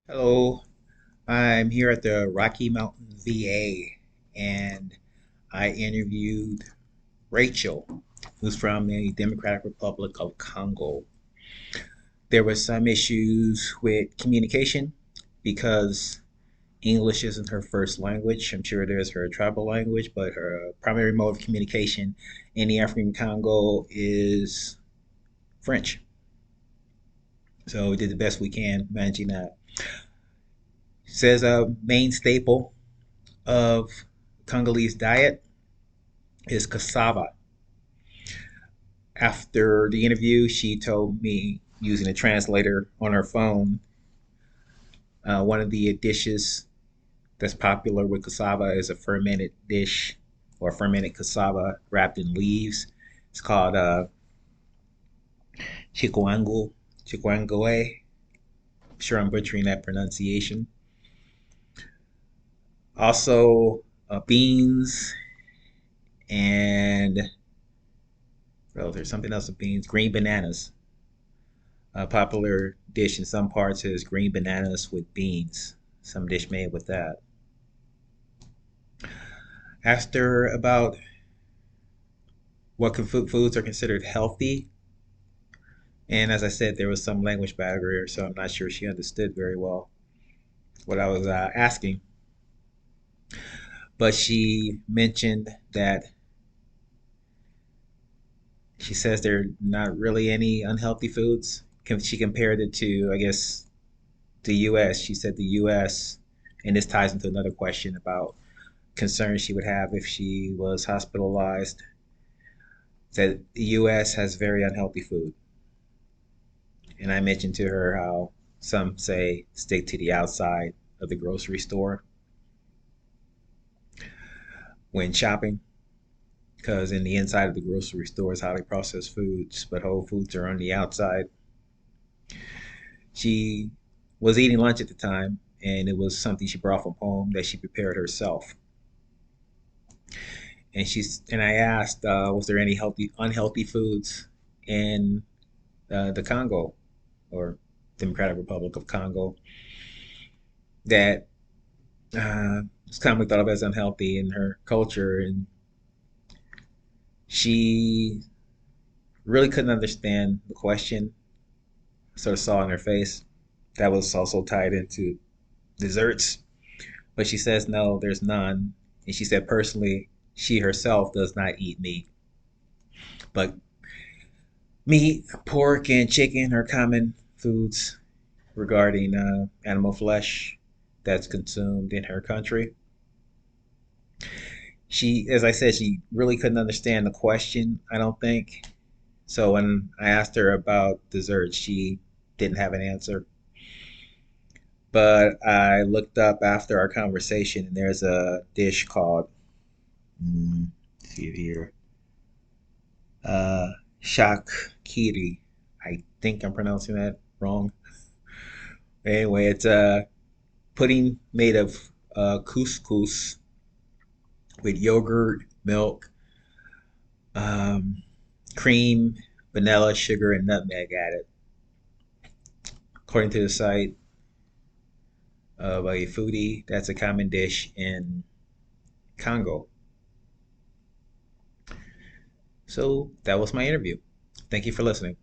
Hello, I'm here at the Rocky Mountain VA and I interviewed Rachel, who's from the Democratic Republic of Congo. There were some issues with communication because English isn't her first language. I'm sure there's her tribal language, but her primary mode of communication in the African Congo is French. So we did the best we can managing that. Says a main staple of Congolese diet is cassava. After the interview, she told me using a translator on her phone, one of the dishes that's popular with cassava is a fermented dish or fermented cassava wrapped in leaves. It's called chikwangu, chikwangoe. I'm sure I'm butchering that pronunciation. Also, beans and there's something else with beans, green bananas. A popular dish in some parts is green bananas with beans. Some dish made with that. Asked her about what foods are considered healthy. And as I said, there was some language barrier, so I'm not sure she understood very well what I was asking. But she mentioned that she says there are not really any unhealthy foods. She compared it to, I guess, the U.S. She said the U.S., and this ties into another question about concerns she would have if she was hospitalized, that the U.S. has very unhealthy food. And I mentioned to her how some say stick to the outside of the grocery store when shopping, because in the inside of the grocery store is highly processed foods, but whole foods are on the outside. She was eating lunch at the time, and it was something she brought from home that she prepared herself. And I asked, was there any unhealthy foods in the Congo or Democratic Republic of Congo that is commonly thought of as unhealthy in her culture, and she really couldn't understand the question. Sort of saw in her face that was also tied into desserts, but she says no, there's none. And she said personally, she herself does not eat meat, but meat, pork, and chicken are common foods regarding animal flesh that's consumed in her country. She, as I said, she really couldn't understand the question, I don't think. So when I asked her about desserts, she didn't have an answer. But I looked up after our conversation, and there's a dish called, let's see it here, uh, shakiri. I think I'm pronouncing that wrong. Anyway, it's a pudding made of couscous with yogurt, milk, um, cream, vanilla, sugar, and nutmeg added. According to the site of a foodie, that's a common dish in Congo. So that was my interview. Thank you for listening.